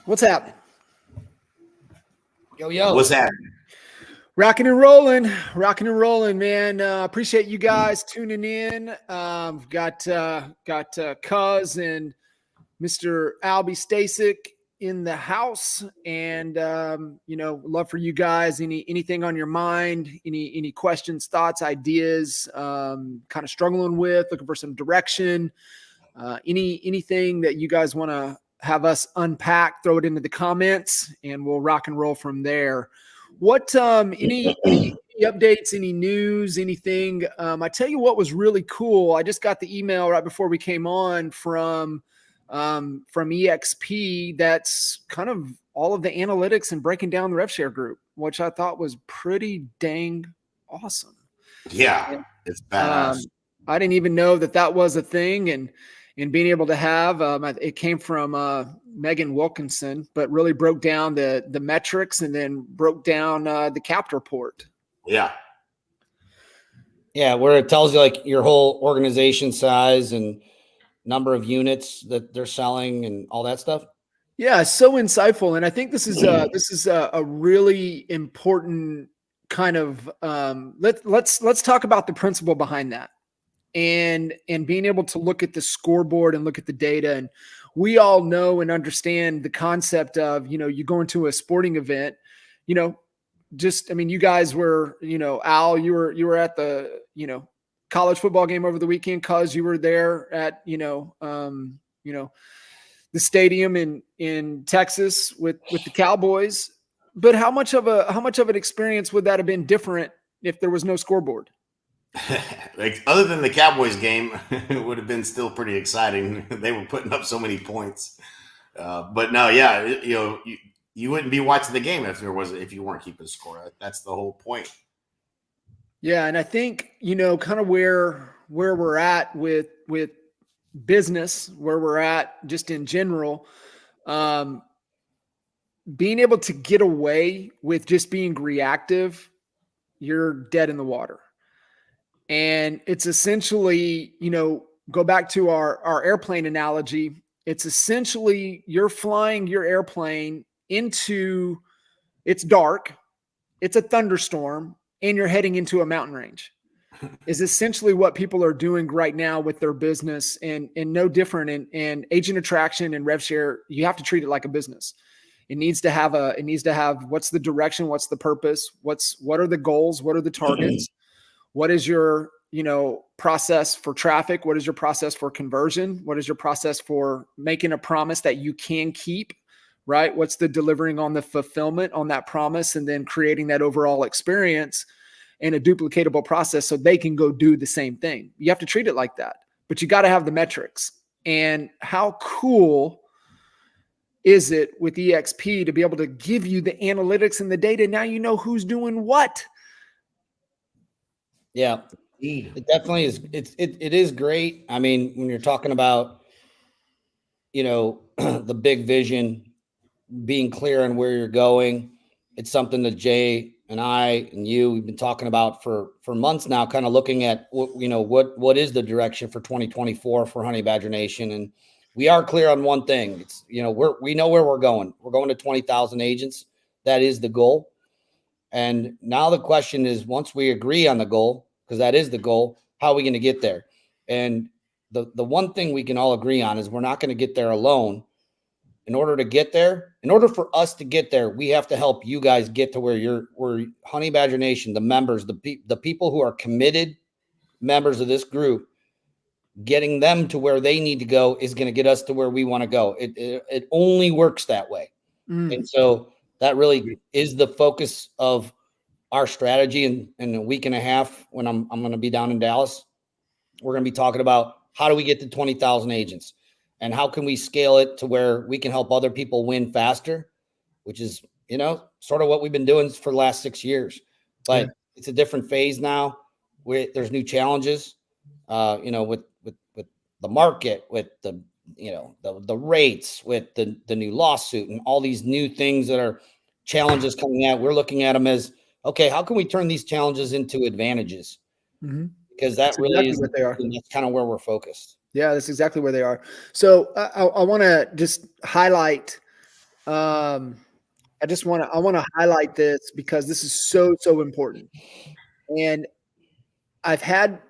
What's happening? Yo. What's happening? Rocking and rolling, man. Appreciate you guys tuning in. Got Cuz and Mr. Albie Stasek in the house, and love for you guys. Anything on your mind? Any questions, thoughts, ideas? Kind of struggling with, looking for some direction. Anything that you guys want to have us unpack? Throw it into the comments, and we'll rock and roll from there. What any updates, any news, anything? I tell you what was really cool. I just got the email right before we came on from EXP. That's kind of all of the analytics and breaking down the RevShare group, which I thought was pretty dang awesome. Yeah, it's badass. I didn't even know that was a thing, and being able to have it came from Megan Wilkinson, but really broke down the metrics and then broke down the CAPT report. Yeah, where it tells you like your whole organization size and number of units that they're selling and all that stuff. Yeah, so insightful, and I think this is a really important kind of let's talk about the principle behind that. And being able to look at the scoreboard and look at the data. And we all know and understand the concept of, you go into a sporting event, you guys were, Al, you were at the, college football game over the weekend, Cuz you were there at, the stadium in Texas with the Cowboys. But how much of an experience would that have been different if there was no scoreboard? Like other than the Cowboys game, it would have been still pretty exciting. They were putting up so many points, but no, yeah, you wouldn't be watching the game if you weren't keeping score. That's the whole point. Yeah, and I think kind of where we're at with business, where we're at just in general, being able to get away with just being reactive, you're dead in the water. And it's essentially, go back to our airplane analogy. It's essentially you're flying your airplane into, it's dark, it's a thunderstorm, and you're heading into a mountain range. Is essentially what people are doing right now with their business, and no different. And agent attraction and RevShare, you have to treat it like a business. It needs to have what's the direction, what's the purpose, what are the goals, what are the targets. What is your, process for traffic? What is your process for conversion? What is your process for making a promise that you can keep, right? What's the delivering on the fulfillment on that promise, and then creating that overall experience and a duplicatable process so they can go do the same thing. You have to treat it like that, but you got to have the metrics. And how cool is it with EXP to be able to give you the analytics and the data? Now you know who's doing what. Yeah, it definitely is. It is great. I mean, when you're talking about, the big vision, being clear on where you're going, it's something that Jay and I and we've been talking about for months now, kind of looking at what is the direction for 2024 for Honey Badger Nation. And we are clear on one thing. It's, we know where we're going. We're going to 20,000 agents. That is the goal. And now the question is, once we agree on the goal, because that is the goal, how are we going to get there? And the one thing we can all agree on is we're not going to get there alone. In order for us to get there, we have to help you guys get to where Honey Badger Nation, the members, the people who are committed members of this group, getting them to where they need to go is going to get us to where we want to go. It only works that way. And so that really is the focus of our strategy. In a week and a half, when I'm going to be down in Dallas, we're going to be talking about how do we get to 20,000 agents and how can we scale it to where we can help other people win faster, which is, sort of what we've been doing for the last 6 years. But it's a different phase now. There's new challenges, with the market, with the rates, with the new lawsuit and all these new things that are challenges coming out. We're looking at them as, okay, how can we turn these challenges into advantages? Mm-hmm. Because that's really exactly what they are. And that's kind of where we're focused. Yeah, that's exactly where they are. So I want to just highlight I just want to highlight this because this is so important. And I've had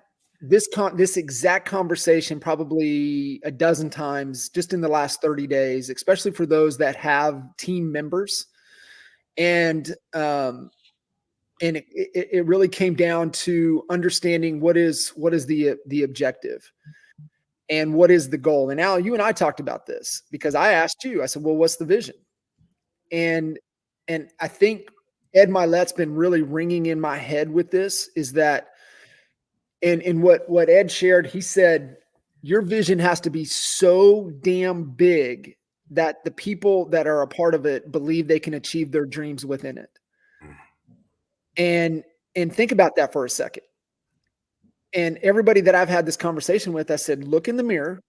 this exact conversation probably a dozen times just in the last 30 days, especially for those that have team members. And it really came down to understanding what is the objective and what is the goal. And Al, you and I talked about this because I asked you, I said, well, what's the vision? And I think Ed Milet's been really ringing in my head with this is that, and what Ed shared, he said, your vision has to be so damn big that the people that are a part of it believe they can achieve their dreams within it. And think about that for a second. And everybody that I've had this conversation with, I said, look in the mirror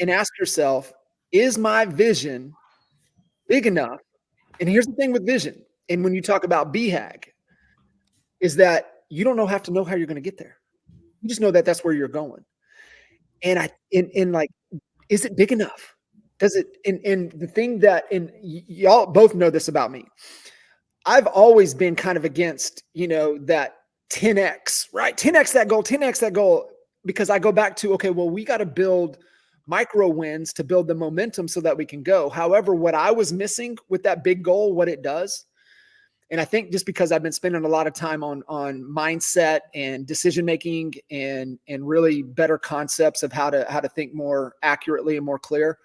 and ask yourself, is my vision big enough? And here's the thing with vision. And when you talk about BHAG, is that you don't have to know how you're going to get there. You just know that that's where you're going. And like, is it big enough? Does it, and the thing that, and y'all both know this about me. I've always been kind of against, that 10X, right? 10X that goal, because I go back to, okay, well, we got to build micro wins to build the momentum so that we can go. However, what I was missing with that big goal, what it does, and I think just because I've been spending a lot of time on mindset and decision-making and really better concepts of how to think more accurately and more clear,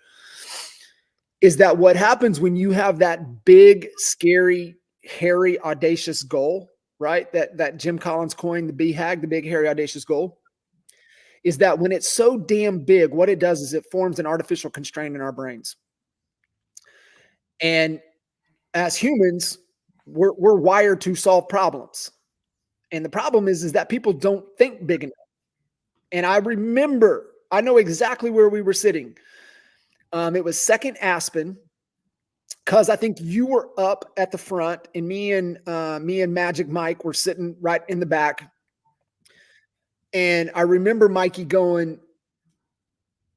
is that what happens when you have that big, scary, hairy, audacious goal, right? That Jim Collins coined, the BHAG, the big, hairy, audacious goal, is that when it's so damn big, what it does is it forms an artificial constraint in our brains. And as humans, we're wired to solve problems. And the problem is that people don't think big enough. And I know exactly where we were sitting. It was second Aspen, because I think you were up at the front and me and Magic Mike were sitting right in the back. And I remember Mikey going,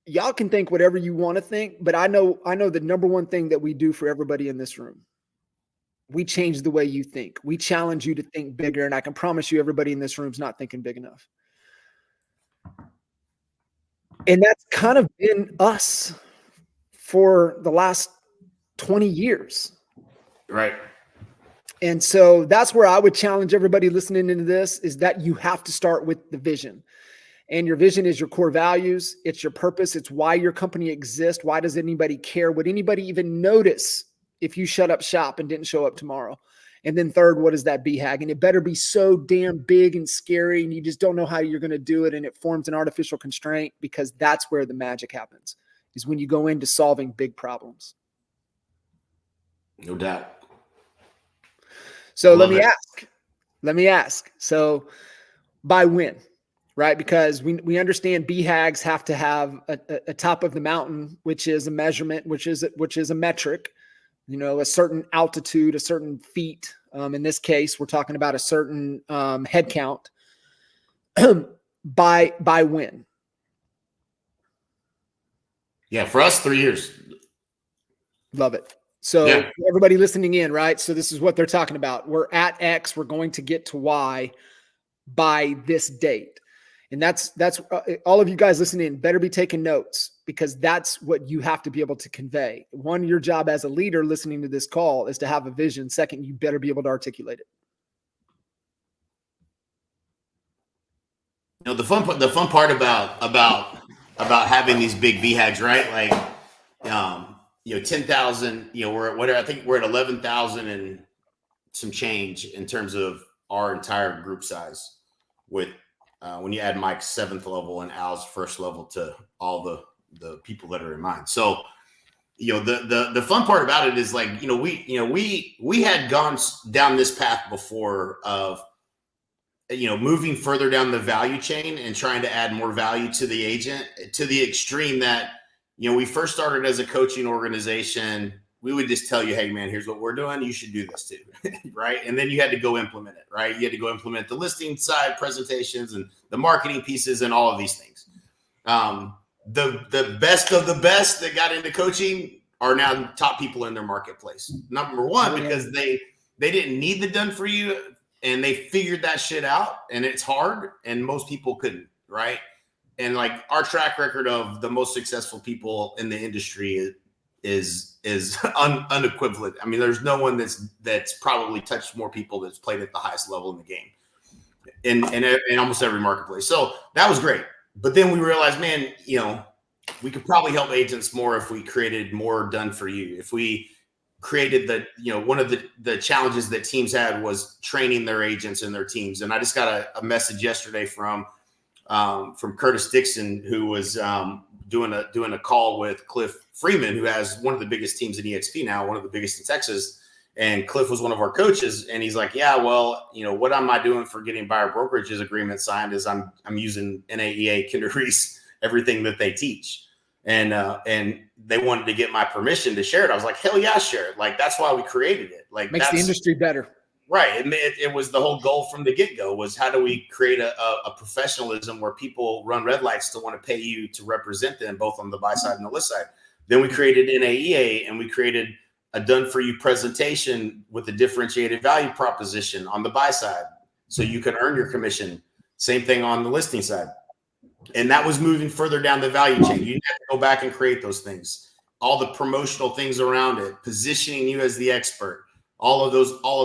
y'all can think whatever you want to think, but I know the number one thing that we do for everybody in this room. We change the way you think. We challenge you to think bigger. And I can promise you everybody in this room is not thinking big enough. And that's kind of been us for the last 20 years. Right. And so that's where I would challenge everybody listening into this, is that you have to start with the vision. And your vision is your core values. It's your purpose. It's why your company exists. Why does anybody care? Would anybody even notice if you shut up shop and didn't show up tomorrow? And then third, what is that BHAG? And it better be so damn big and scary, and you just don't know how you're going to do it. And it forms an artificial constraint, because that's where the magic happens, is when you go into solving big problems. No doubt. So let me ask. So by when, right? Because we understand BHAGs have to have a top of the mountain, which is a measurement, which is a metric, a certain altitude, a certain feet. In this case, we're talking about a certain head count. By when? Yeah, for us, 3 years. Love it. So yeah. Everybody listening in, right? So this is what they're talking about. We're at X. We're going to get to Y by this date. And that's all of you guys listening in better be taking notes, because that's what you have to be able to convey. One, your job as a leader listening to this call is to have a vision. Second, you better be able to articulate it. The fun part about having these big BHAGs, right? Like, 10,000, we're at whatever, I think we're at 11,000 and some change in terms of our entire group size, with when you add Mike's 7th level and Al's 1st level to all the people that are in mine. So, the fun part about it is, like, we had gone down this path before of, moving further down the value chain and trying to add more value to the agent, to the extreme that, we first started as a coaching organization. We would just tell you, hey, man, here's what we're doing. You should do this too. Right. And then you had to go implement it. Right. You had to go implement the listing side, presentations, and the marketing pieces, and all of these things. The best of the best that got into coaching are now top people in their marketplace. Number one, because they didn't need the done for you, and they figured that shit out, and it's hard, and most people couldn't, right? And like our track record of the most successful people in the industry is unequivalent. I mean, there's no one that's probably touched more people that's played at the highest level in the game in almost every marketplace. So that was great. But then we realized, man, you know, we could probably help agents more if we created more done for you. If we created one of the challenges that teams had was training their agents and their teams. And I just got a message yesterday from Curtis Dixon, who was doing a call with Cliff Freeman, who has one of the biggest teams in EXP now, one of the biggest in Texas. And Cliff was one of our coaches, and he's like, yeah, well, you know, what am I doing for getting buyer brokerages agreement signed is I'm using NAEA, Kinder Reese, everything that they teach. And they wanted to get my permission to share it. I was like, hell yeah, share it. Like, that's why we created it. Like, makes the industry better. Right. It was the whole goal from the get-go was how do we create a professionalism where people run red lights to want to pay you to represent them both on the buy side and the list side. Then we created NAEA, and we created a done-for-you presentation with a differentiated value proposition on the buy side so you can earn your commission. Same thing on the listing side. And that was moving further down the value chain. You have to go back and create those things. All the promotional things around it, positioning you as the expert, all of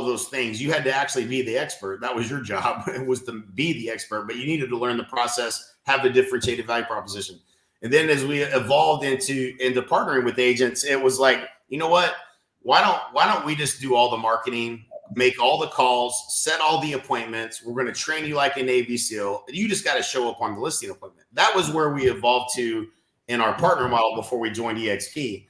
those things. You had to actually be the expert. That was your job. It was to be the expert, but you needed to learn the process, have a differentiated value proposition. And then as we evolved into partnering with agents, it was like, you know what? Why don't we just do all the marketing, make all the calls, set all the appointments? We're going to train you like a Navy SEAL. You just got to show up on the listing appointment. That was where we evolved to in our partner model before we joined EXP.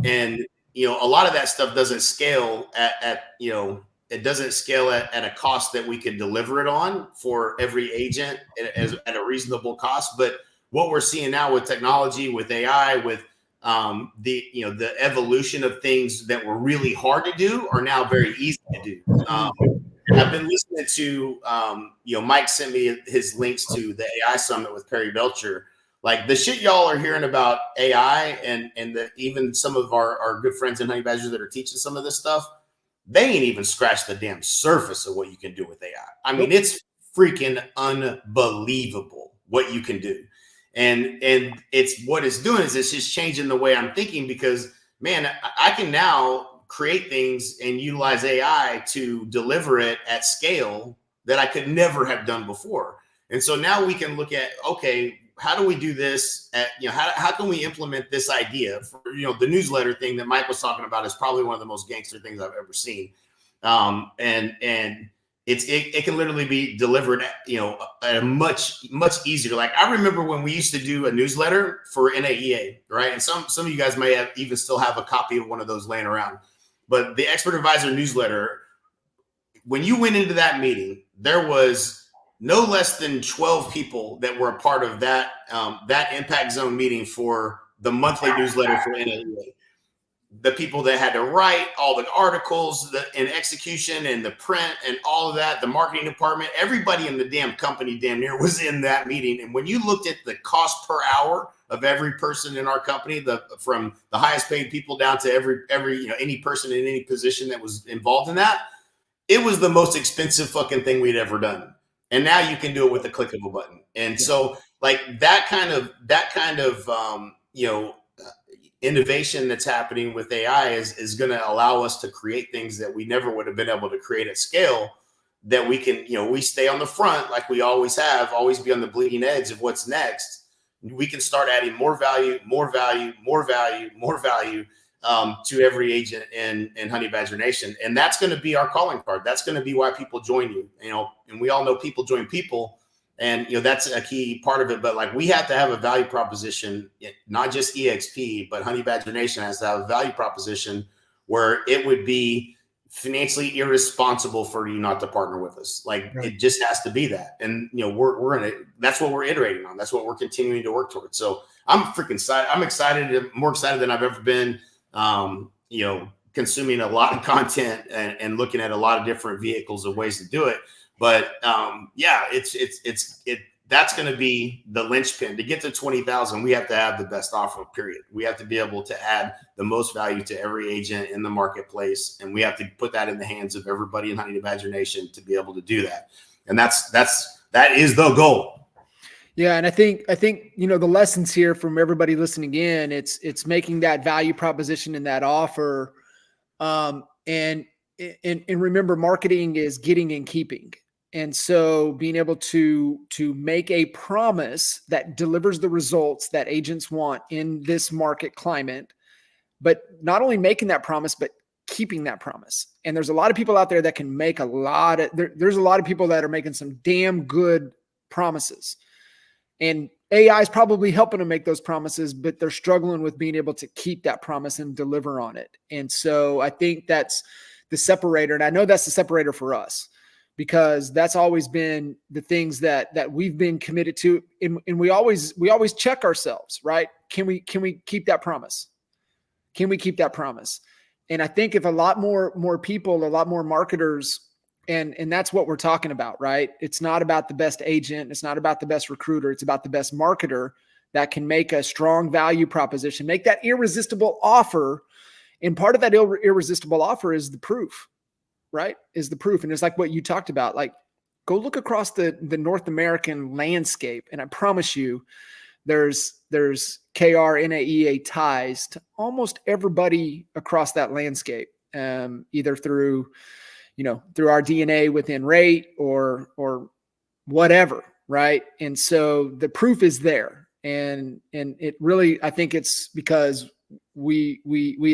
And, you know, a lot of that stuff doesn't scale at a cost that we could deliver it on for every agent at a reasonable cost. But what we're seeing now with technology, with AI, with the evolution of things that were really hard to do are now very easy to do. I've been listening to, Mike sent me his links to the AI summit with Perry Belcher. Like the shit y'all are hearing about AI and even some of our good friends in Honey Badgers that are teaching some of this stuff, they ain't even scratched the damn surface of what you can do with AI. I mean, it's freaking unbelievable what you can do. And it's what it's doing is it's just changing the way I'm thinking because, man, I can now create things and utilize AI to deliver it at scale that I could never have done before. And so now we can look at, okay, how do we do this? How can we implement this idea for, the newsletter thing that Mike was talking about is probably one of the most gangster things I've ever seen. And it can literally be delivered, at a much easier. Like I remember when we used to do a newsletter for NAEA, right? And some of you guys may have even still have a copy of one of those laying around. But the Expert Advisor newsletter, when you went into that meeting, there was no less than 12 people that were a part of that Impact Zone meeting for the monthly newsletter for NAEA. The people that had to write all the articles and execution and the print and all of that, the marketing department, everybody in the damn company damn near was in that meeting. And when you looked at the cost per hour of every person in our company, from the highest paid people down to every any person in any position that was involved in that, it was the most expensive fucking thing we'd ever done. And now you can do it with a click of a button. And so like that kind of innovation that's happening with AI is going to allow us to create things that we never would have been able to create at scale, that we can, we stay on the front like we always have, always be on the bleeding edge of what's next. We can start adding more value to every agent in Honey Badger Nation. And that's going to be our calling card. That's going to be why people join you, and we all know people join people. And, that's a key part of it. But like we have to have a value proposition, not just EXP, but Honey Badger Nation has to have a value proposition where it would be financially irresponsible for you not to partner with us. Like It just has to be that. And, we're in it. That's what we're iterating on. That's what we're continuing to work towards. So I'm freaking excited. I'm excited, more excited than I've ever been, consuming a lot of content and looking at a lot of different vehicles and ways to do it. But that's going to be the linchpin. To get to 20,000, we have to have the best offer, period. We have to be able to add the most value to every agent in the marketplace. And we have to put that in the hands of everybody in Honey to Badger Nation to be able to do that. And that is the goal. Yeah. And I think, you know, the lessons here from everybody listening in, it's making that value proposition in that offer. And remember, marketing is getting and keeping. And so being able to make a promise that delivers the results that agents want in this market climate, but not only making that promise, but keeping that promise. And there's a lot of people out there that can make there's a lot of people that are making some damn good promises. And AI is probably helping them make those promises, but they're struggling with being able to keep that promise and deliver on it. And so I think that's the separator. And I know that's the separator for us, because that's always been the things that we've been committed to. And we always check ourselves, right? Can we keep that promise? Can we keep that promise? And I think if a lot more people, a lot more marketers, and that's what we're talking about, right? It's not about the best agent. It's not about the best recruiter. It's about the best marketer that can make a strong value proposition, make that irresistible offer. And part of that irresistible offer is the proof, right? Is the proof. And it's like what you talked about, like go look across the North American landscape. And I promise you there's KRNAEA ties to almost everybody across that landscape, either through our DNA within rate or whatever. Right. And so the proof is there. And it really, I think it's because we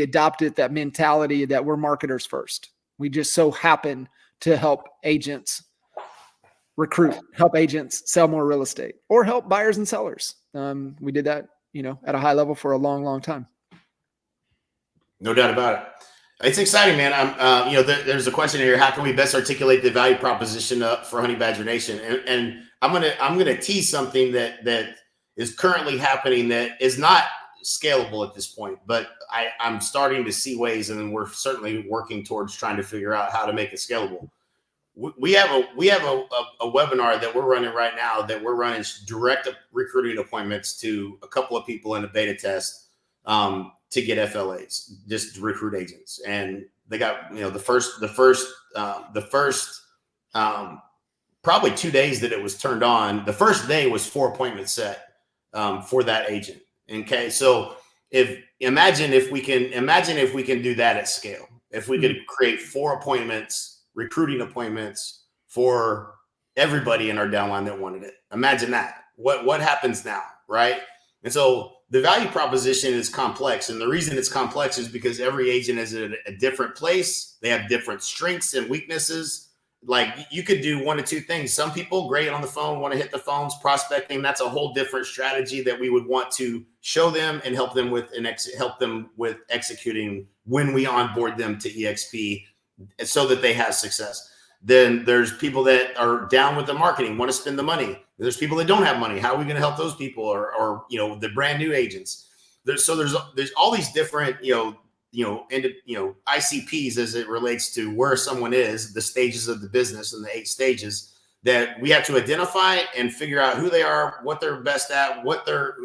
adopted that mentality that we're marketers first. We just so happen to help agents recruit, help agents sell more real estate, or help buyers and sellers. We did that, at a high level for a long, long time. No doubt about it. It's exciting, man. There's a question here. How can we best articulate the value proposition for Honey Badger Nation? And I'm gonna tease something that is currently happening that is not scalable at this point, but I'm starting to see ways, and we're certainly working towards trying to figure out how to make it scalable. We have a webinar that we're running right now that we're running direct recruiting appointments to a couple of people in a beta test to get FLAs, just to recruit agents. And they got, the first probably 2 days that it was turned on. The first day was 4 appointments set for that agent. Okay. So imagine if we can do that at scale, if we could create 4 appointments, recruiting appointments for everybody in our downline that wanted it. Imagine that. What happens now, right? And so the value proposition is complex. And the reason it's complex is because every agent is at a different place. They have different strengths and weaknesses. Like you could do one of two things. Some people great on the phone, want to hit the phones, prospecting. That's a whole different strategy that we would want to show them and help them with executing when we onboard them to EXP so that they have success. Then there's people that are down with the marketing, want to spend the money. There's people that don't have money. How are we going to help those people? Or the brand new agents. There's all these different, ICPs as it relates to where someone is, the stages of the business and the 8 stages that we have to identify and figure out who they are, what they're best at, what they're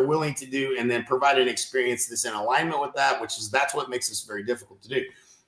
willing to do, and then provide an experience that's in alignment with that, that's what makes this very difficult to do.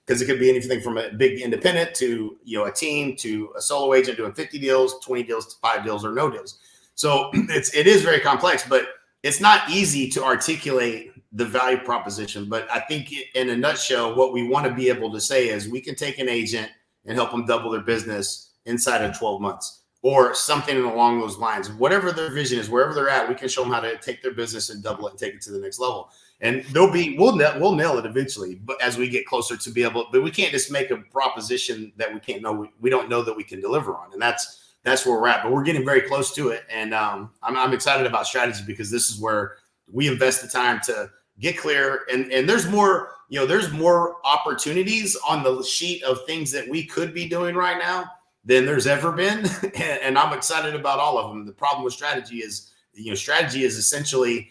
Because it could be anything from a big independent to, a team to a solo agent doing 50 deals, 20 deals, 5 deals, or no deals. So it is very complex, but it's not easy to articulate the value proposition. But I think in a nutshell, what we want to be able to say is we can take an agent and help them double their business inside of 12 months or something along those lines. Whatever their vision is, wherever they're at, we can show them how to take their business and double it and take it to the next level. And we'll nail it eventually, but as we get closer to be able, but we can't just make a proposition that we don't know that we can deliver on. And that's where we're at, but we're getting very close to it. And I'm excited about strategy because this is where we invest the time to get clear. And there's more, there's more opportunities on the sheet of things that we could be doing right now than there's ever been. And I'm excited about all of them. The problem with strategy is, strategy is essentially,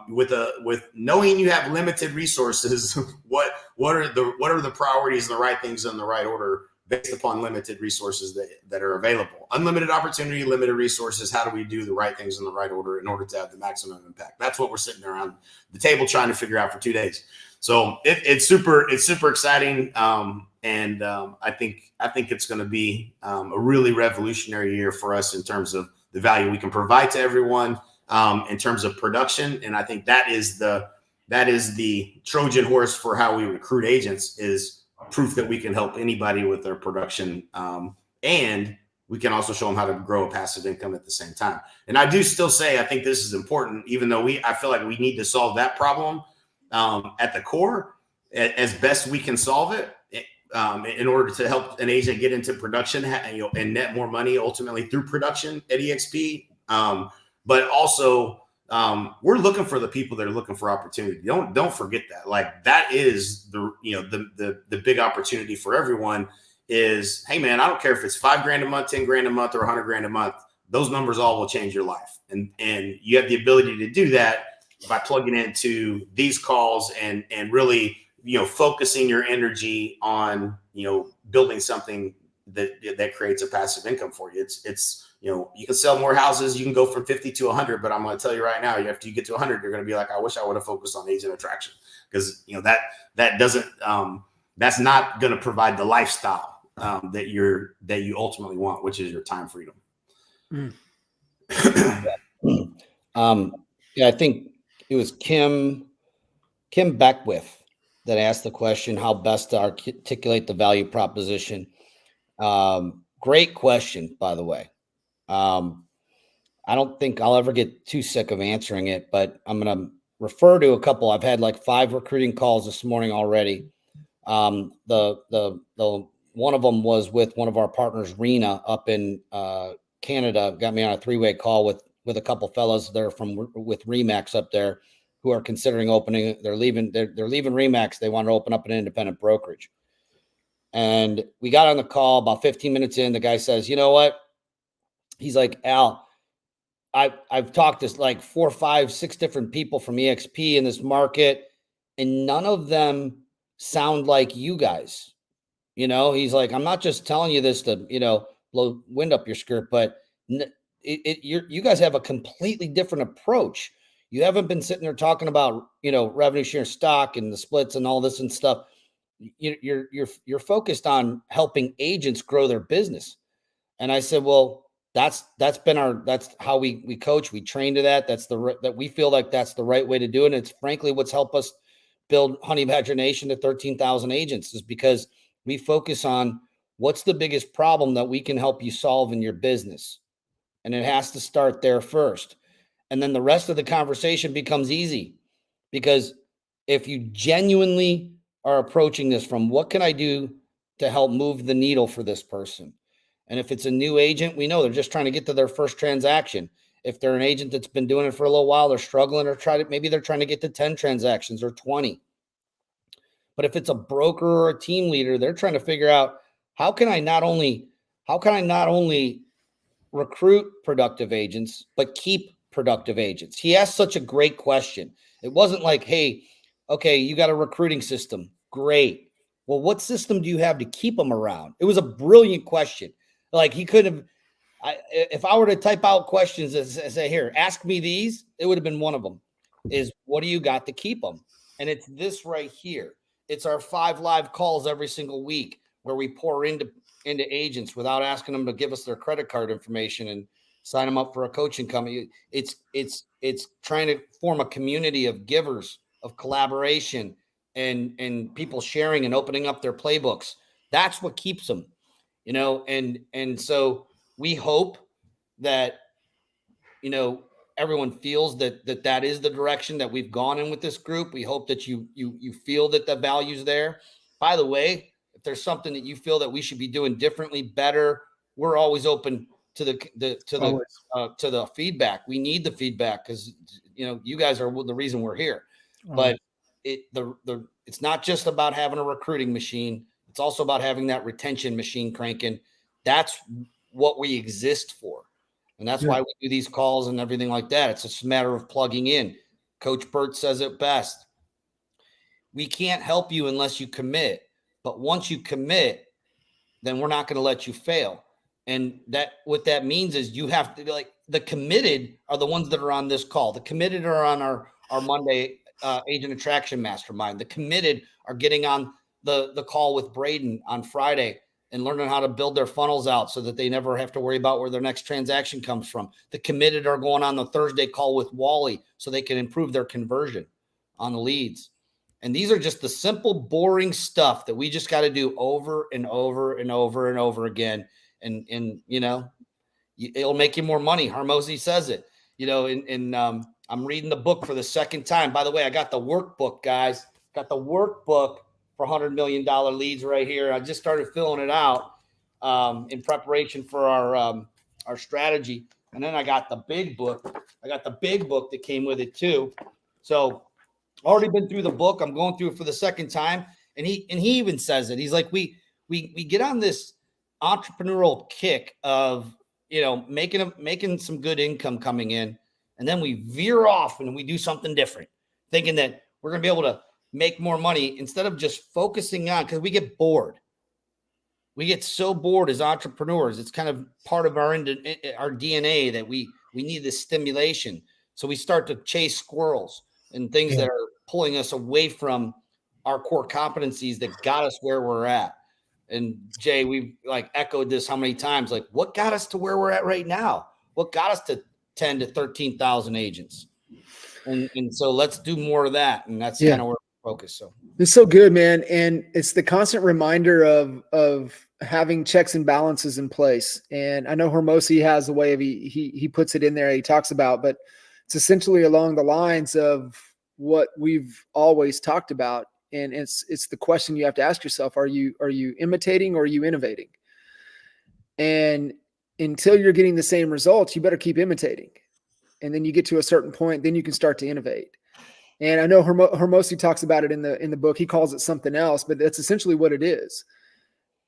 with knowing you have limited resources, what are the priorities and the right things in the right order based upon limited resources that are available. Unlimited opportunity, limited resources. How do we do the right things in the right order in order to have the maximum impact? That's what we're sitting around the table trying to figure out for 2 days. So it's super exciting. I think it's going to be a really revolutionary year for us in terms of the value we can provide to everyone, in terms of production. And I think that is the Trojan horse for how we recruit agents, is proof that we can help anybody with their production. And we can also show them how to grow a passive income at the same time. And I do still say, I think this is important, even though I feel like we need to solve that problem at the core as best we can solve it, in order to help an agent get into production, and net more money ultimately through production at EXP. But also, we're looking for the people that are looking for opportunity. Don't forget that. Like, that is the big opportunity for everyone is, hey man, I don't care if it's $5,000 a month, $10,000 a month, or $100,000 a month. Those numbers all will change your life. And you have the ability to do that by plugging into these calls and really, focusing your energy on, building something that creates a passive income for you. It's you can sell more houses. You can go from 50 to 100, but I'm going to tell you right now, after you get to 100, you're going to be like, I wish I would have focused on agent attraction, because that doesn't that's not going to provide the lifestyle that you ultimately want, which is your time freedom. I think it was Kim Beckwith that asked the question, how best to articulate the value proposition. Great question, by the way. I don't think I'll ever get too sick of answering it, but I'm going to refer to a couple. I've had like 5 recruiting calls this morning already. The one of them was with one of our partners, Rena, up in Canada. Got me on a 3-way call with a couple fellows there with Remax up there, who are considering opening. They're leaving Remax. They want to open up an independent brokerage. And we got on the call about 15 minutes in. The guy says, you know what? He's like, Al, I've talked to like 4, 5, 6 different people from EXP in this market, and none of them sound like you guys. He's like, I'm not just telling you this to, blow wind up your skirt, but you guys have a completely different approach. You haven't been sitting there talking about, revenue share stock and the splits and all this and stuff. You're focused on helping agents grow their business. And I said, well, that's how we coach. We train to that. That we feel like that's the right way to do it. And it's frankly what's helped us build Honey Badger Nation to 13,000 agents, is because we focus on what's the biggest problem that we can help you solve in your business. And it has to start there first. And then the rest of the conversation becomes easy, because if you genuinely are approaching this from what can I do to help move the needle for this person? And if it's a new agent, we know they're just trying to get to their first transaction. If they're an agent that's been doing it for a little while, they're struggling, or maybe they're trying to get to 10 transactions or 20. But if it's a broker or a team leader, they're trying to figure out, how can I not only recruit productive agents, but keep productive agents? He asked such a great question. It wasn't like, hey, okay, you got a recruiting system. Great. Well, what system do you have to keep them around? It was a brilliant question. Like, he could have, if I were to type out questions and say, here, ask me these, it would have been one of them, is what do you got to keep them? And it's this right here. It's our 5 live calls every single week where we pour into agents without asking them to give us their credit card information and sign them up for a coaching company. It's trying to form a community of givers, of collaboration, and people sharing and opening up their playbooks. That's what keeps them, and so we hope that, everyone feels that is the direction that we've gone in with this group. We hope that you feel that the value's there. By the way, if there's something that you feel that we should be doing differently, better, we're always open to the feedback. We need the feedback, because you guys are the reason we're here. But it's not just about having a recruiting machine. It's also about having that retention machine cranking. That's what we exist for. And that's why we do these calls and everything like that. It's just a matter of plugging in. Coach Burt says it best. We can't help you unless you commit. But once you commit, then we're not going to let you fail. And that what that means is you have to be like, the committed are the ones that are on this call. The committed are on our Monday agent attraction mastermind. The committed are getting on the call with Braden on Friday and learning how to build their funnels out so that they never have to worry about where their next transaction comes from. The committed are going on the Thursday call with Wally so they can improve their conversion on the leads. And these are just the simple, boring stuff that we just got to do over and over and over and over again. And you know, it'll make you more money. Hormozy says it, you know, I'm reading the book for the second time. By the way, I got the workbook, guys. Got the workbook for $100 million leads right here. I just started filling it out in preparation for our strategy. And then I got the big book. I got the big book that came with it too. So already been through the book. I'm going through it for the second time. And he even says it. He's like, we get on this entrepreneurial kick of, you know, making some good income coming in. And then we veer off and we do something different, thinking that we're going to be able to make more money instead of just focusing on, because we get bored. We get so bored as entrepreneurs. It's kind of part of our DNA that we need this stimulation. So we start to chase squirrels and things that are pulling us away from our core competencies that got us where we're at. And Jay, we've like echoed this how many times, like what got us to where we're at right now? What got us to 10 to 13,000 agents? And so let's do more of that. And that's kind of where we focus. So it's so good, man. And it's the constant reminder of having checks and balances in place. And I know Hormozy has a way of, he puts it in there, he talks about, but it's essentially along the lines of what we've always talked about. And it's the question you have to ask yourself. Are you imitating or are you innovating? And until you're getting the same results, you better keep imitating. And then you get to a certain point, then you can start to innovate. And I know Hormozy talks about it in the book. He calls it something else, but that's essentially what it is.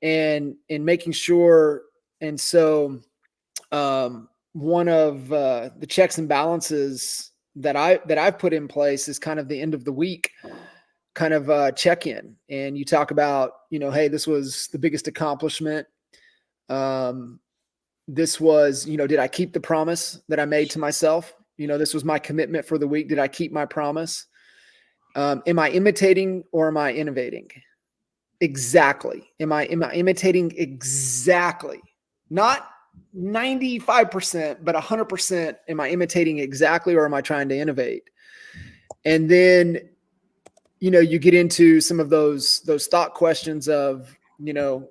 And in making sure, and so one of the checks and balances that I've put in place is kind of the end of the week kind of check-in. And you talk about, you know, hey, this was the biggest accomplishment. This was, you know, did I keep the promise that I made to myself? You know, this was my commitment for the week. Did I keep my promise? Am I imitating or am I innovating? Exactly. Am I imitating exactly? Not 95%, but 100%. Am I imitating exactly or am I trying to innovate? And then, you know, you get into some of those thought questions of, you know,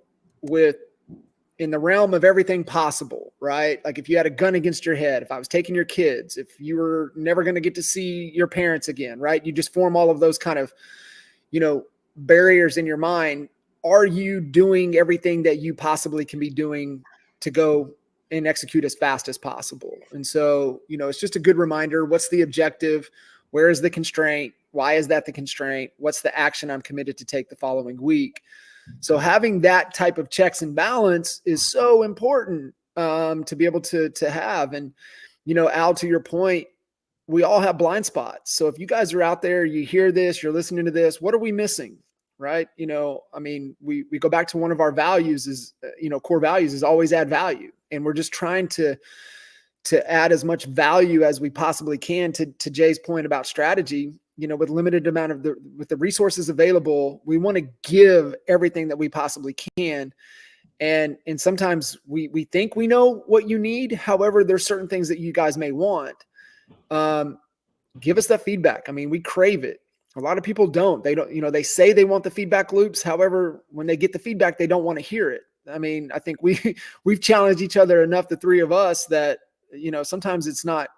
in the realm of everything possible, right? Like if you had a gun against your head, if I was taking your kids, if you were never going to get to see your parents again, right? You just form all of those kind of, you know, barriers in your mind. Are you doing everything that you possibly can be doing to go and execute as fast as possible? And so, you know, it's just a good reminder. What's the objective? Where is the constraint? Why is that the constraint? What's the action I'm committed to take the following week? So having that type of checks and balance is so important to be able to have. And, you know, Al, to your point, we all have blind spots. So if you guys are out there, you hear this, you're listening to this, what are we missing? Right? You know, I mean, we go back to one of our values is, you know, core values is always add value. And we're just trying to add as much value as we possibly can to Jay's point about strategy. You know, with limited amount with the resources available, we want to give everything that we possibly can. And sometimes we think we know what you need. However, there's certain things that you guys may want. Give us that feedback. I mean, we crave it. A lot of people don't. They don't, you know, they say they want the feedback loops. However, when they get the feedback, they don't want to hear it. I mean, I think we've challenged each other enough, the three of us, that, you know, sometimes it's not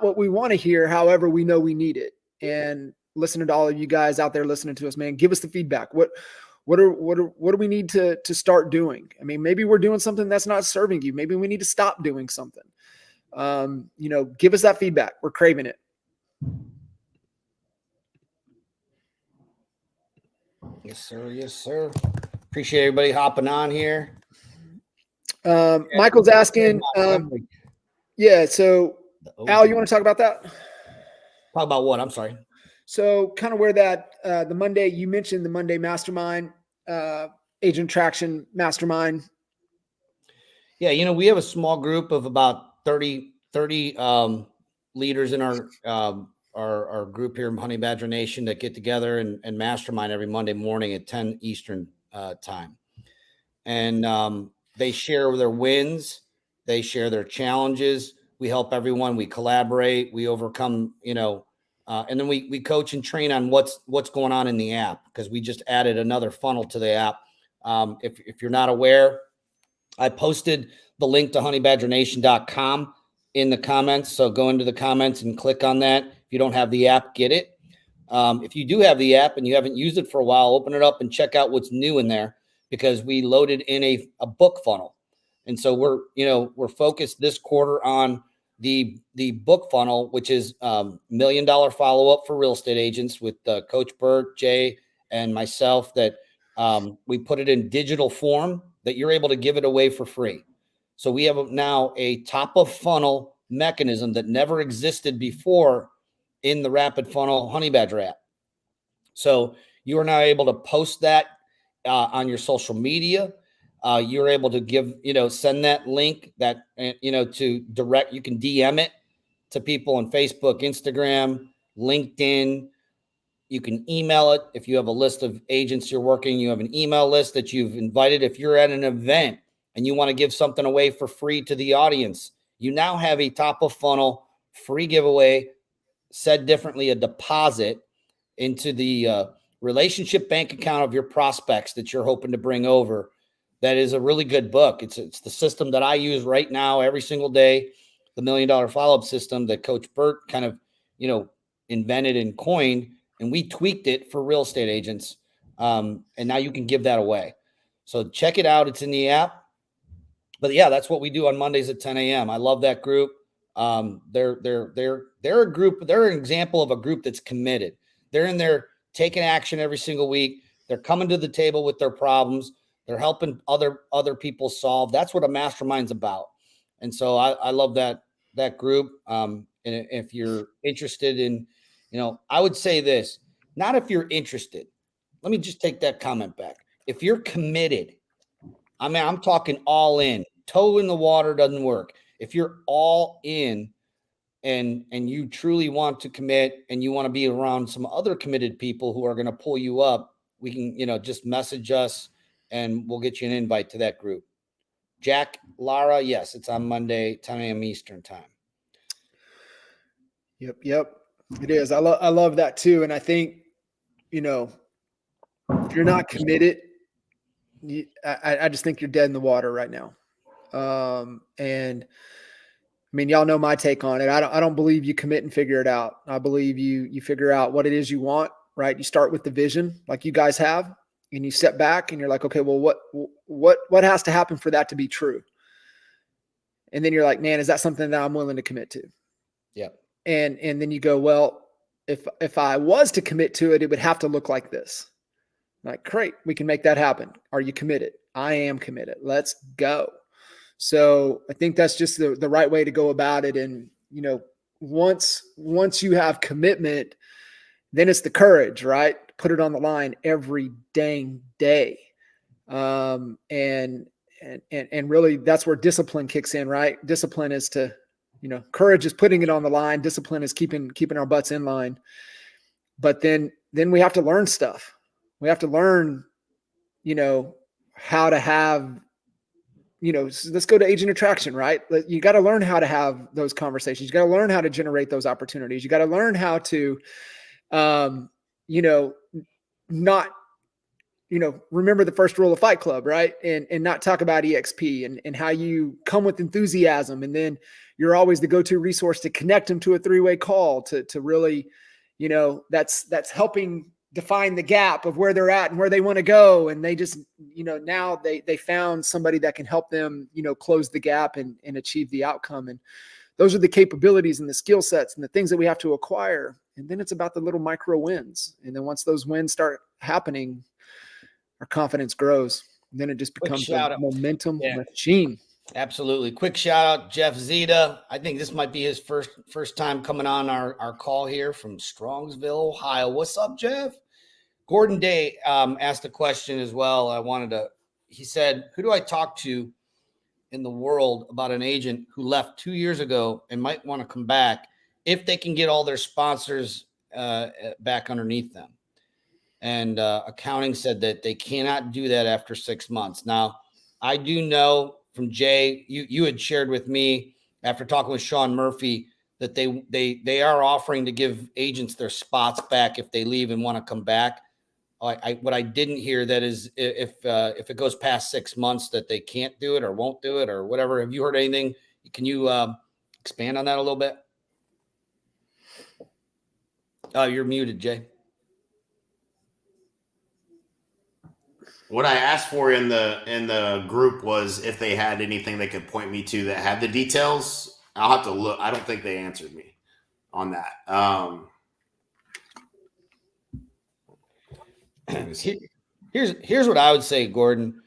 what we want to hear. However, we know we need it. And listening to all of you guys out there listening to us, man, give us the feedback. What do we need to start doing? I mean, maybe we're doing something that's not serving you. Maybe we need to stop doing something. You know, give us that feedback. We're craving it. Yes, sir. Yes, sir. Appreciate everybody hopping on here. Michael's asking, yeah. So Al, you want to talk about that? Talk about what? I'm sorry. So kind of where that, the Monday, you mentioned the Monday mastermind. Agent Traction Mastermind? Yeah, we have a small group of about 30 leaders in our group here in Honey Badger Nation that get together and mastermind every Monday morning at 10 Eastern time. And they share their wins, they share their challenges. We help everyone. We collaborate. We overcome. And then we coach and train on what's going on in the app, because we just added another funnel to the app. If you're not aware, I posted the link to honeybadgernation.com in the comments. So go into the comments and click on that. If you don't have the app, get it. If you do have the app and you haven't used it for a while, open it up and check out what's new in there, because we loaded in a book funnel. And so we're focused this quarter on the book funnel, which is $1 million follow-up for real estate agents with Coach Burt, Jay, and myself, that we put it in digital form that you're able to give it away for free. So we have now a top of funnel mechanism that never existed before in the Rapid Funnel Honey Badger app. So you are now able to post that on your social media. You're able to send that link to direct. You can DM it to people on Facebook, Instagram, LinkedIn. You can email it. If you have a list of agents you're working, you have an email list that you've invited. If you're at an event and you want to give something away for free to the audience, you now have a top of funnel free giveaway, said differently, a deposit into the relationship bank account of your prospects that you're hoping to bring over. That is a really good book. It's the system that I use right now every single day, the $1 Million Follow-Up system that Coach Burt kind of, invented and coined, and we tweaked it for real estate agents. And now you can give that away. So check it out. It's in the app. But yeah, that's what we do on Mondays at 10 a.m. I love that group. They're a group. They're an example of a group that's committed. They're in there taking action every single week. They're coming to the table with their problems. They're helping other people solve. That's what a mastermind's about. And so I love that group. And if you're interested in, I would say this, not if you're interested. Let me just take that comment back. If you're committed, I'm talking all in. Toe in the water doesn't work. If you're all in and you truly want to commit and you want to be around some other committed people who are going to pull you up, we can, just message us and we'll get you an invite to that group. Jack, Lara, yes, it's on Monday, 10 a.m. Eastern time. Yep. It is. I love that too. And I think, if you're not committed, I just think you're dead in the water right now. And I mean, y'all know my take on it. I don't believe you commit and figure it out. I believe you figure out what it is you want, right? You start with the vision like you guys have, and you step back and you're like, okay, well, what has to happen for that to be true? And then you're like, man, is that something that I'm willing to commit to? Yeah. And then you go, well, if I was to commit to it, it would have to look like this. Like, great, we can make that happen. Are you committed? I am committed. Let's go. So I think that's just the right way to go about it. And, once you have commitment, then it's the courage, right? Put it on the line every dang day. And really that's where discipline kicks in, right? Discipline is to, courage is putting it on the line. Discipline is keeping our butts in line. But then we have to learn stuff. We have to learn, how to have, let's go to agent attraction, right? You got to learn how to have those conversations. You got to learn how to generate those opportunities. You got to learn how to, not, remember the first rule of Fight Club, right? And not talk about EXP and how you come with enthusiasm. And then you're always the go-to resource to connect them to a three-way call to really, that's helping define the gap of where they're at and where they want to go. And they just, now they found somebody that can help them, close the gap and achieve the outcome. And those are the capabilities and the skill sets and the things that we have to acquire. And then it's about the little micro wins. And then once those wins start happening, our confidence grows. And then it just becomes a momentum machine. Absolutely. Quick shout out, Jeff Zeta. I think this might be his first time coming on our call here from Strongsville, Ohio. What's up, Jeff? Gordon Day asked a question as well. He said, who do I talk to in the world about an agent who left 2 years ago and might want to come back if they can get all their sponsors back underneath them? And accounting said that they cannot do that after 6 months. Now, I do know from Jay, you had shared with me after talking with Sean Murphy that they are offering to give agents their spots back if they leave and want to come back. What I didn't hear that is if it goes past 6 months that they can't do it or won't do it or whatever. Have you heard anything? Can you expand on that a little bit? You're muted, Jay. What I asked for in the group was if they had anything they could point me to that had the details. I'll have to look. I don't think they answered me on that. Here's what I would say, Gordon.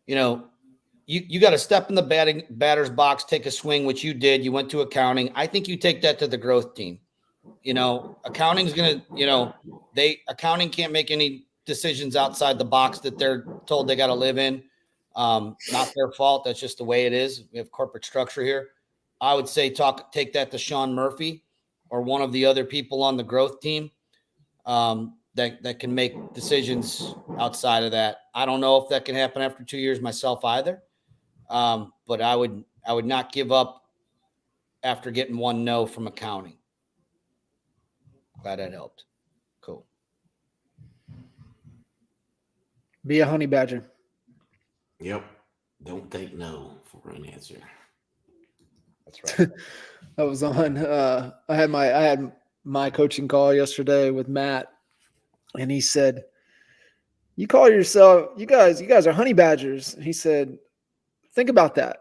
You got to step in the batter's box, take a swing, which you did. You went to accounting. I think you take that to the growth team. Accounting's going to, accounting can't make any decisions outside the box that they're told they got to live in. Not their fault. That's just the way it is. We have corporate structure here. I would say take that to Sean Murphy or one of the other people on the growth team that can make decisions outside of that. I don't know if that can happen after 2 years myself either. But I would not give up after getting one no from accounting. Glad that helped. Cool. Be a honey badger. Yep. Don't take no for an answer. That's right. That was on. I had my coaching call yesterday with Matt, and he said, "You call yourself, you guys are honey badgers." He said, "Think about that."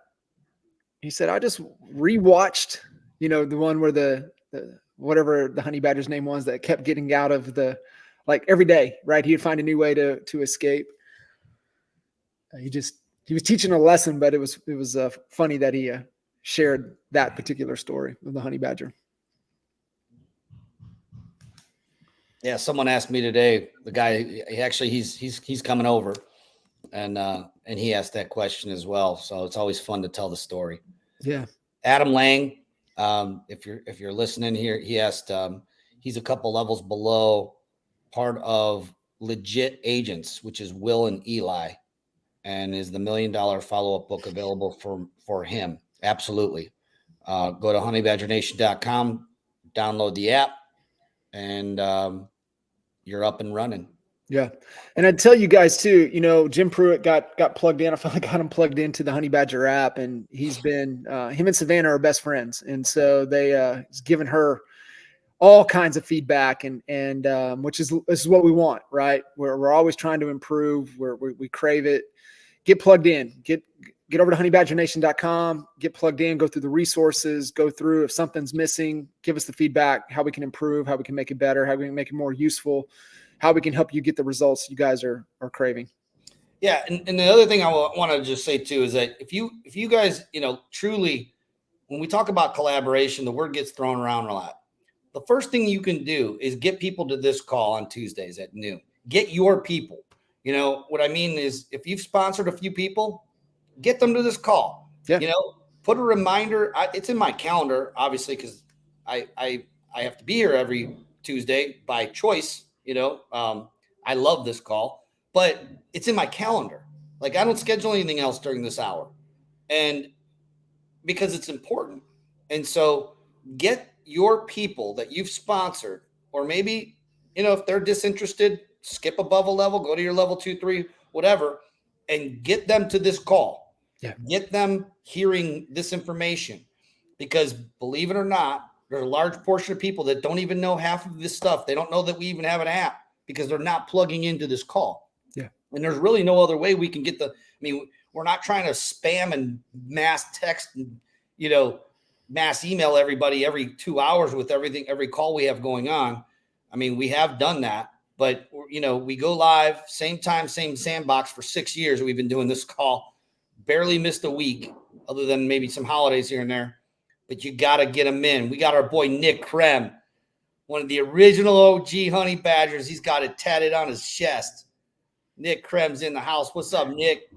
He said, "I just rewatched, the one where the whatever the honey badger's name was that kept getting out of the, like every day, right? He'd find a new way to escape." He was teaching a lesson, but it was funny that he shared that particular story of the honey badger. Yeah, someone asked me today. The guy, he's coming over, and he asked that question as well. So it's always fun to tell the story. Yeah, Adam Lang, if you're listening here, he asked. He's a couple levels below part of Legit Agents, which is Will and Eli, and is the $1 million follow-up book available for him? Absolutely. Go to honeybadgernation.com, download the app, and you're up and running. Yeah. And I'd tell you guys too, Jim Pruitt got plugged in. I finally got him plugged into the Honey Badger app, and he's been, him and Savannah are best friends. And so he's given her all kinds of feedback and which is what we want, right? We're always trying to improve. We crave it. Get plugged in, get over to honeybadgernation.com, get plugged in, go through the resources, go through if something's missing, give us the feedback, how we can improve, how we can make it better, how we can make it more useful, how we can help you get the results you guys are craving. Yeah. And the other thing I want to just say too, is that if you guys, truly, when we talk about collaboration, the word gets thrown around a lot. The first thing you can do is get people to this call on Tuesdays at noon. Get your people. What I mean is if you've sponsored a few people, get them to this call. Yeah. Put a reminder. It's in my calendar, obviously, because I have to be here every Tuesday by choice. I love this call, but it's in my calendar. Like I don't schedule anything else during this hour, and because it's important. And so get your people that you've sponsored, or maybe, if they're disinterested, skip above a level, go to your level 2, 3, whatever, and get them to this call. Yeah. Get them hearing this information, because believe it or not, there's a large portion of people that don't even know half of this stuff. They don't know that we even have an app because they're not plugging into this call. Yeah. And there's really no other way we can get we're not trying to spam and mass text and, mass email everybody every 2 hours with every call we have going on. We have done that, but we go live, same time, same sandbox for 6 years. We've been doing this call, barely missed a week other than maybe some holidays here and there, but you got to get them in. We got our boy Nick Krem one of the original OG honey badgers. He's got it tatted on his chest. Nick Krem's in the house. What's up, Nick?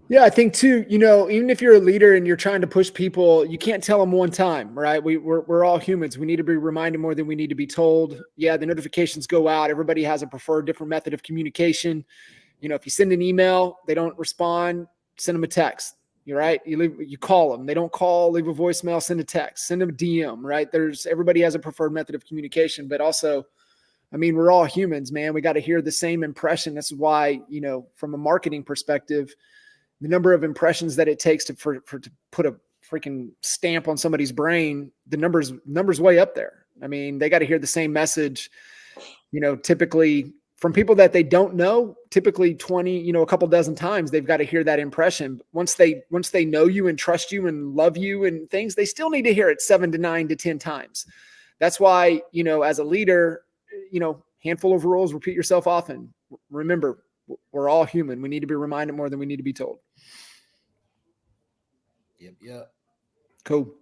Yeah, I think too, even if you're a leader and you're trying to push people, you can't tell them one time, right? We're all humans. We need to be reminded more than we need to be told. Yeah, the notifications go out. Everybody has a preferred different method of communication. If you send an email, they don't respond, send them a text. You're right. You call them. They don't call, leave a voicemail, send a text, send them a DM, right? Everybody has a preferred method of communication, but also, we're all humans, man. We got to hear the same impression. This is why, from a marketing perspective, the number of impressions that it takes to put a freaking stamp on somebody's brain, the numbers way up there. They got to hear the same message, typically from people that they don't know, typically 20, a couple dozen times, they've got to hear that impression. Once they know you and trust you and love you and things, they still need to hear it 7 to 9 to 10 times. That's why, as a leader, handful of rules, repeat yourself often. Remember, we're all human. We need to be reminded more than we need to be told. Yep. Cool.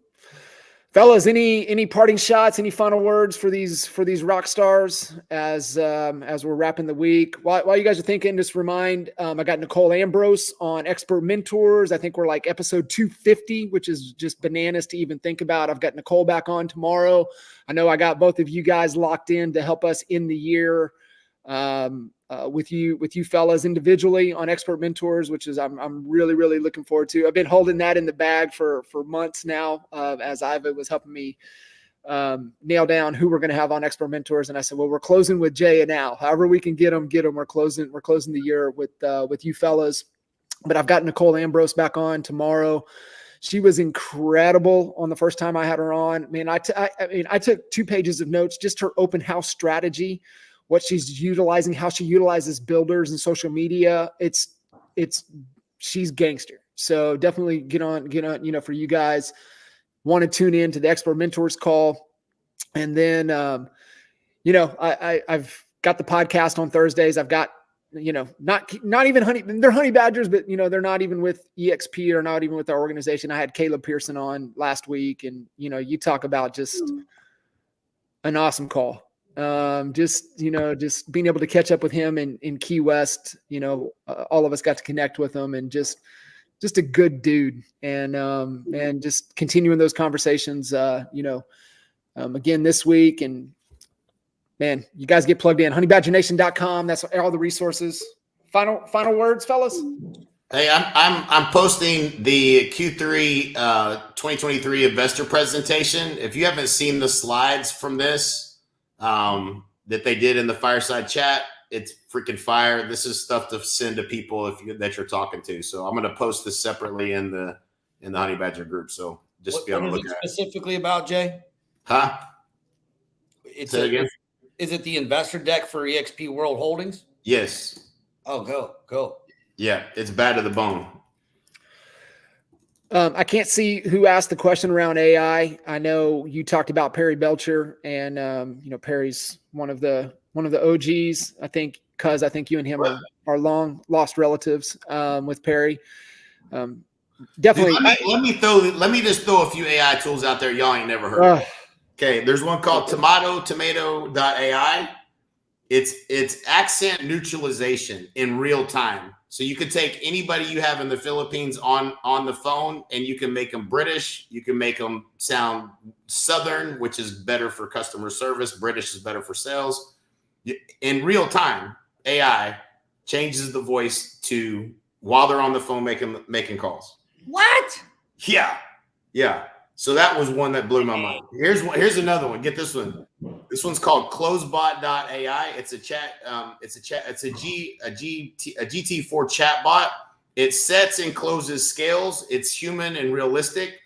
Fellas, any parting shots, any final words for these rock stars as we're wrapping the week? While you guys are thinking, just remind, I got Nicole Ambrose on Expert Mentors. I think we're like episode 250, which is just bananas to even think about. I've got Nicole back on tomorrow. I know I got both of you guys locked in to help us in the year with you fellas individually on Expert Mentors, which is I'm really, really looking forward to. I've been holding that in the bag for months now, as Iva was helping me nail down who we're going to have on Expert Mentors. And I said, well, we're closing with Jay and Al. However we can get them. We're closing the year with you fellas. But I've got Nicole Ambrose back on tomorrow. She was incredible on the first time I had her on. Man, I took 2 pages of notes, just her open house strategy, what she's utilizing, how she utilizes builders and social media. She's gangster. So definitely get on, for you guys want to tune in to the Expert Mentors call. And then, I've got the podcast on Thursdays. I've got, not even they're honey badgers, but they're not even with EXP or not even with our organization. I had Caleb Pearson on last week, and, you talk about just an awesome call. Just being able to catch up with him in Key West, all of us got to connect with him, and just a good dude, and just continuing those conversations, again this week. And man, you guys get plugged in, honeybadgernation.com. That's all the resources. Final words, fellas. Hey, I'm posting the Q3 2023 investor presentation. If you haven't seen the slides from this, that they did in the fireside chat, it's freaking fire. This is stuff to send to people that you're talking to. So I'm going to post this separately in the Honey Badger group. So just be able to look at it. Specifically about, Jay? Huh? Is it the investor deck for EXP World Holdings? Yes. Oh, go. Yeah, it's bad to the bone. I can't see who asked the question around AI. I know you talked about Perry Belcher, and Perry's one of the OGs. I think you and him are long lost relatives with Perry. Definitely. Dude, let me just throw a few AI tools out there y'all ain't never heard of. Okay, there's one called tomato.ai. It's accent neutralization in real time. So you could take anybody you have in the Philippines on the phone, and you can make them British. You can make them sound Southern, which is better for customer service. British is better for sales. In real time, AI changes the voice to while they're on the phone making calls. What? Yeah. So that was one that blew my mind. Here's another one. Get this one. This one's called closebot.ai. It's a chat. It's a GT4 chat bot. It sets and closes scales. It's human and realistic.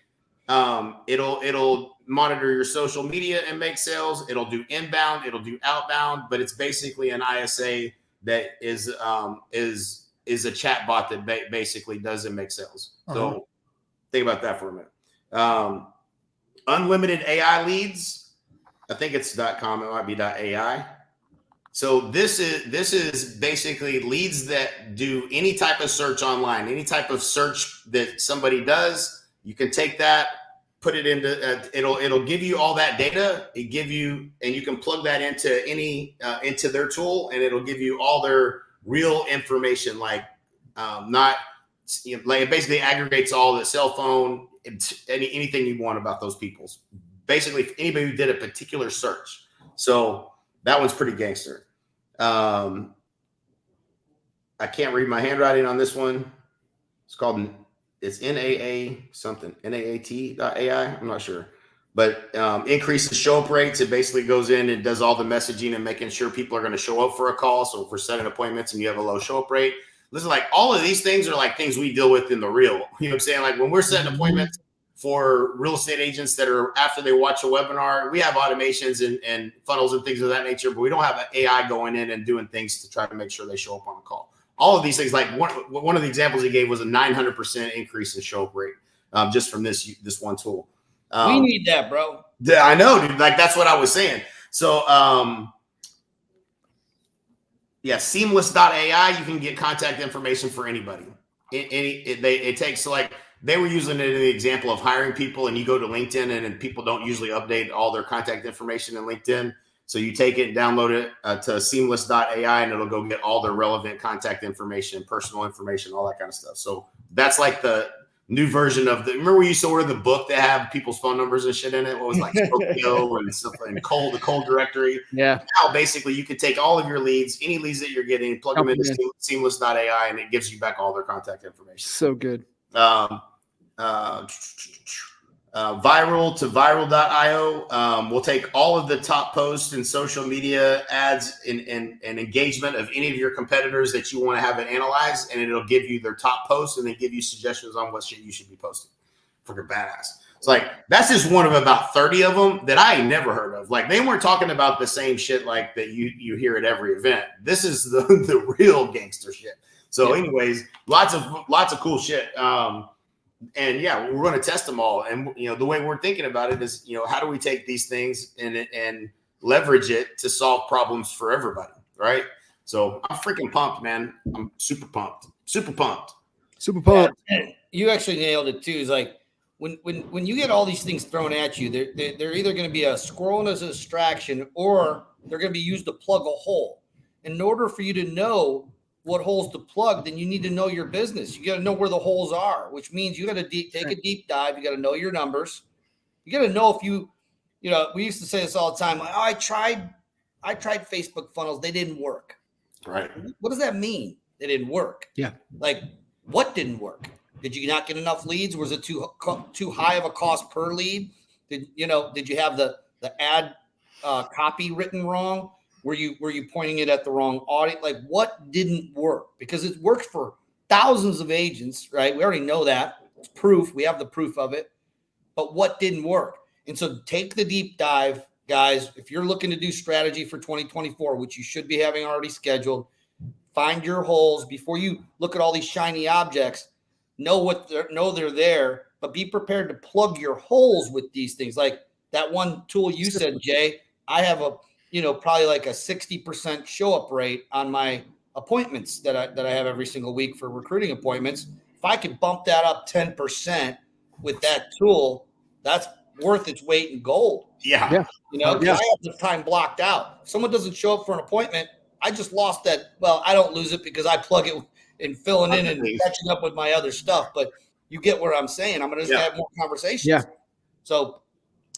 It'll monitor your social media and make sales. It'll do inbound. It'll do outbound. But it's basically an ISA that is a chat bot that basically doesn't make sales. So think about that for a minute. Unlimited AI leads. I think it's .com. It might be .ai. So this is basically leads that do any type of search online, any type of search that somebody does. You can take that, put it into it'll give you all that data. It give you, and you can plug that into into their tool, and it'll give you all their real information, like not like it basically aggregates all the cell phone, anything you want about those people. Basically, if anybody who did a particular search. So that one's pretty gangster. I can't read my handwriting on this one. It's NAA something, NAAT.ai. I'm not sure, but increases show up rates. It basically goes in and does all the messaging and making sure people are going to show up for a call. So if we're setting appointments and you have a low show up rate, listen, like all of these things are like things we deal with in the real. You know what I'm saying? Like when we're setting appointments for real estate agents that are after they watch a webinar, we have automations and funnels and things of that nature, but we don't have an AI going in and doing things to try to make sure they show up on the call. All of these things, like one of the examples he gave was a 900% increase in show up rate just from this one tool. We need that, bro. Yeah, I know, dude. Like that's what I was saying. So, yeah, seamless.ai, you can get contact information for anybody. It takes, so like they were using it in the example of hiring people, and you go to LinkedIn and people don't usually update all their contact information in LinkedIn. So you take it, download it to seamless.ai, and it'll go get all their relevant contact information, personal information, all that kind of stuff. So that's like the new version of remember we used to order the book that have people's phone numbers and shit in it? What was like Tokyo and stuff, and the cold directory. Yeah. Now basically you can take all of your leads, any leads that you're getting, plug them into seamless.ai, and it gives you back all their contact information. So good. Viral to viral.io. We'll take all of the top posts and social media ads and engagement of any of your competitors that you want to have it analyzed, and it'll give you their top posts and then give you suggestions on what shit you should be posting. Freaking badass. It's like that's just one of about 30 of them that I ain't never heard of. Like they weren't talking about the same shit like that you hear at every event. This is the real gangster shit. So, anyways, lots of cool shit. And yeah, we're going to test them all. And, the way we're thinking about it is, how do we take these things and leverage it to solve problems for everybody? Right. So I'm freaking pumped, man. I'm super pumped. Yeah, you actually nailed it too. It's like when you get all these things thrown at you, they're either going to be a squirrel and as a distraction, or they're going to be used to plug a hole. In order for you to know what holes to plug, then you need to know your business. You got to know where the holes are, which means you got to take a deep dive. You got to know your numbers. You got to know if we used to say this all the time. Like, I tried Facebook funnels. They didn't work. Right. What does that mean? They didn't work. Yeah. Like what didn't work? Did you not get enough leads? Was it too high of a cost per lead? Did you have the ad copy written wrong? Were you pointing it at the wrong audience? Like what didn't work? Because it worked for thousands of agents, right? We already know that. It's proof. We have the proof of it. But what didn't work? And so take the deep dive, guys. If you're looking to do strategy for 2024, which you should be having already scheduled, find your holes before you look at all these shiny objects. Know they're there, but be prepared to plug your holes with these things. Like that one tool you said, Jay, I have probably like a 60% show up rate on my appointments that I have every single week for recruiting appointments. If I could bump that up 10% with that tool, that's worth its weight in gold. Yeah. I have the time blocked out. If someone doesn't show up for an appointment, I just lost that. Well, I don't lose it because I plug it and filling in and catching up with my other stuff. But you get what I'm saying. I'm going to just have more conversations. Yeah. So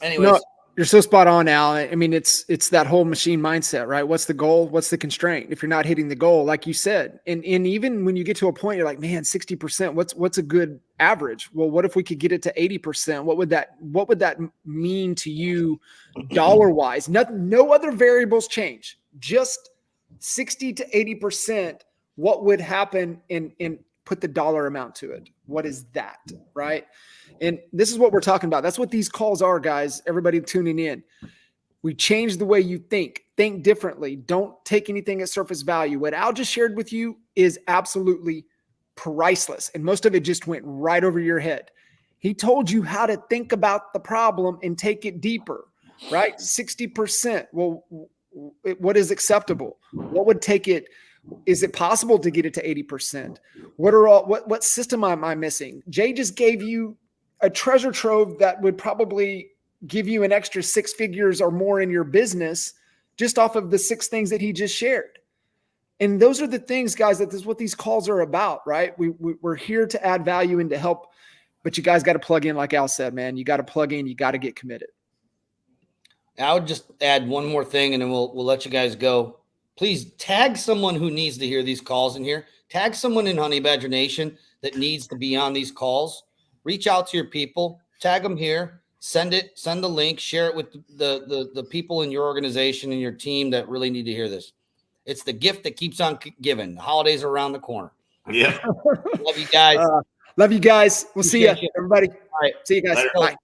anyways. No, you're so spot on, Al. I mean, it's that whole machine mindset, right? What's the goal? What's the constraint? If you're not hitting the goal, like you said, and even when you get to a point, you're like, man, 60%, what's a good average? Well, what if we could get it to 80%? What would that mean to you dollar wise? No other variables change, just 60 to 80%. What would happen in put the dollar amount to it? What is that? Right. And this is what we're talking about. That's what these calls are, guys. Everybody tuning in. We change the way you think differently. Don't take anything at surface value. What Al just shared with you is absolutely priceless. And most of it just went right over your head. He told you how to think about the problem and take it deeper, right? 60%. Well, what is acceptable? What would take it? Is it possible to get it to 80%? What system am I missing? Jay just gave you a treasure trove that would probably give you an extra 6 figures or more in your business just off of the 6 things that he just shared. And those are the things, guys, that this is what these calls are about, right? We're here to add value and to help, but you guys got to plug in, like Al said, man. You got to plug in. You got to get committed. I would just add one more thing, and then we'll let you guys go. Please tag someone who needs to hear these calls in here. Tag someone in Honey Badger Nation that needs to be on these calls. Reach out to your people. Tag them here. Send the link. Share it with the people in your organization and your team that really need to hear this. It's the gift that keeps on giving. The holidays are around the corner. Yeah. Love you guys. Love you guys. We'll see you, Appreciate you. everybody. All right. See you guys. Later. Bye.